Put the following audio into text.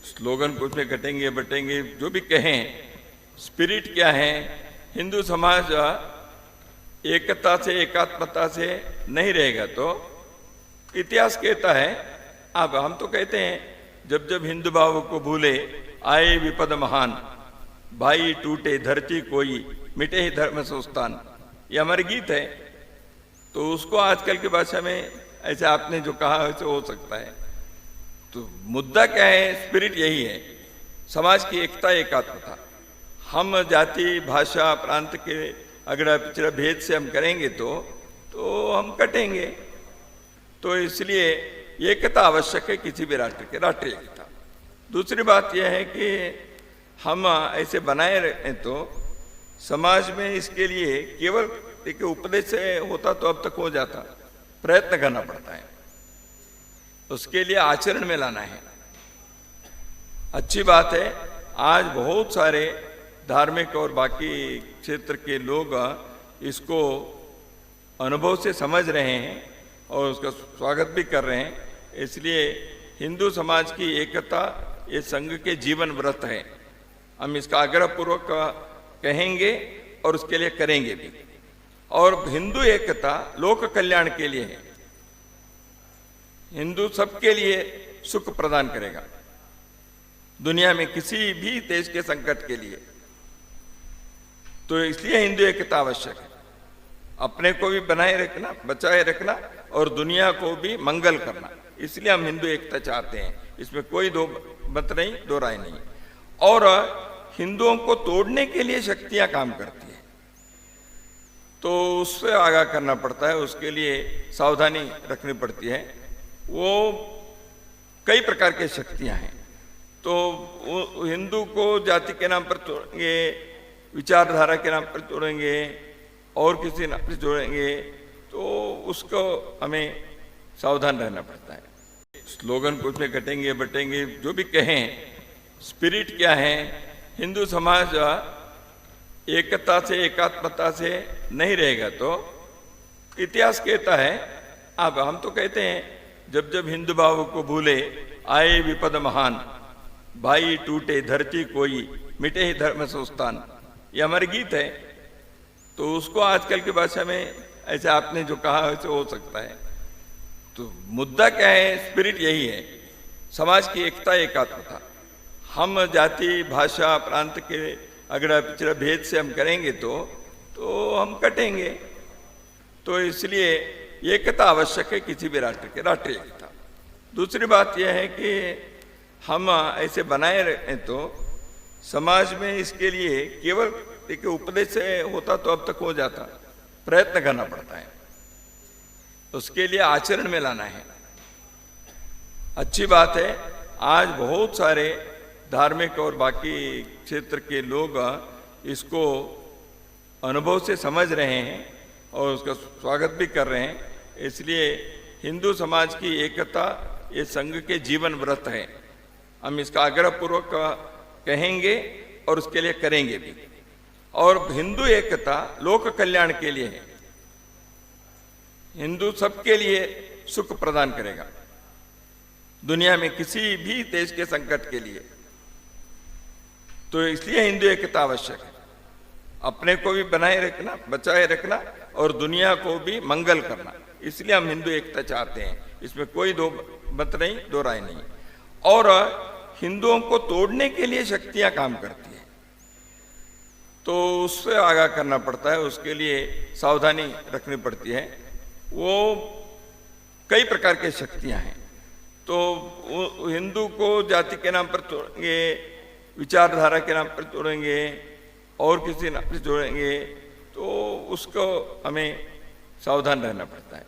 Slogan कुछ में घटेंगे बटेंगे जो भी कहें, स्पिरिट क्या है, हिंदू समाज एकता से एकात्मता से नहीं रहेगा तो इतिहास कहता है। अब हम तो कहते हैं जब जब हिंदू भाव को भूले आए विपद महान, भाई टूटे धरती कोई मिटे ही धर्म संस्थान, ये हमारे गीत है। तो उसको आजकल की भाषा में ऐसे आपने जो कहा वैसे हो सकता है। तो मुद्दा क्या है, स्पिरिट यही है, समाज की एकता एकात्मता। हम जाति भाषा प्रांत के अगर पिछड़ा भेद से हम करेंगे तो हम कटेंगे। तो इसलिए एकता आवश्यक है किसी भी राष्ट्र के, राष्ट्रीय एकता। दूसरी बात यह है कि हम ऐसे बनाए रहें तो समाज में इसके लिए केवल एक उपदेश से होता तो अब तक हो जाता, प्रयत्न करना पड़ता है, उसके लिए आचरण में लाना है। अच्छी बात है आज बहुत सारे धार्मिक और बाकी क्षेत्र के लोग इसको अनुभव से समझ रहे हैं और उसका स्वागत भी कर रहे हैं। इसलिए हिंदू समाज की एकता ये संघ के जीवन व्रत है। हम इसका आग्रहपूर्वक कहेंगे और उसके लिए करेंगे भी। और हिंदू एकता लोक कल्याण के लिए है, हिंदू सबके लिए सुख प्रदान करेगा, दुनिया में किसी भी देश के संकट के लिए। तो इसलिए हिंदू एकता आवश्यक है, अपने को भी बनाए रखना, बचाए रखना और दुनिया को भी मंगल करना। इसलिए हम हिंदू एकता चाहते हैं, इसमें कोई दो मत नहीं, दो राय नहीं। और हिंदुओं को तोड़ने के लिए शक्तियां काम करती है, तो उससे आगाह करना पड़ता है, उसके लिए सावधानी रखनी पड़ती है। वो कई प्रकार की शक्तियां हैं। तो हिंदू को जाति के नाम पर तोड़ेंगे, विचारधारा के नाम पर जोड़ेंगे और किसी नाम पर जोड़ेंगे, तो उसको हमें सावधान रहना पड़ता है। स्लोगन कुछ में घटेंगे बटेंगे जो भी कहें, स्पिरिट क्या है, हिंदू समाज एकता से एकात्मता से नहीं रहेगा तो इतिहास कहता है। अब हम तो कहते हैं जब जब हिंदू भाव को भूले आए विपद महान, भाई टूटे धरती कोई मिटे ही धर्म संस्थान, ये हमारे गीत है। तो उसको आजकल की भाषा में ऐसे आपने जो कहा वैसे हो सकता है। तो मुद्दा क्या है, स्पिरिट यही है, समाज की एकता एकात्मता। हम जाति भाषा प्रांत के अगर पिछड़ा भेद से हम करेंगे तो हम कटेंगे। तो इसलिए एकता आवश्यक है किसी भी राष्ट्र के, राष्ट्रीय एकता। दूसरी बात यह है कि हम ऐसे बनाए रहें तो समाज में इसके लिए केवल एक उपदेश से होता तो अब तक हो जाता, प्रयत्न करना पड़ता है, उसके लिए आचरण में लाना है। अच्छी बात है आज बहुत सारे धार्मिक और बाकी क्षेत्र के लोग इसको अनुभव से समझ रहे हैं और उसका स्वागत भी कर रहे हैं। इसलिए हिंदू समाज की एकता ये संघ के जीवन व्रत है। हम इसका आग्रहपूर्वक कहेंगे और उसके लिए करेंगे भी। और हिंदू एकता लोक कल्याण के लिए है, हिंदू सबके लिए सुख प्रदान करेगा, दुनिया में किसी भी देश के संकट के लिए। तो इसलिए हिंदू एकता आवश्यक है, अपने को भी बनाए रखना, बचाए रखना और दुनिया को भी मंगल करना। इसलिए हम हिंदू एकता चाहते हैं, इसमें कोई दो मत नहीं, दो राय नहीं। और हिंदुओं को तोड़ने के लिए शक्तियां काम करती है, तो उससे आगाह करना पड़ता है, उसके लिए सावधानी रखनी पड़ती है। वो कई प्रकार की शक्तियां हैं। तो हिंदू को जाति के नाम पर तोड़ेंगे, विचारधारा के नाम पर जोड़ेंगे और किसी नाम पर जोड़ेंगे, तो उसको हमें सावधान रहना पड़ता है।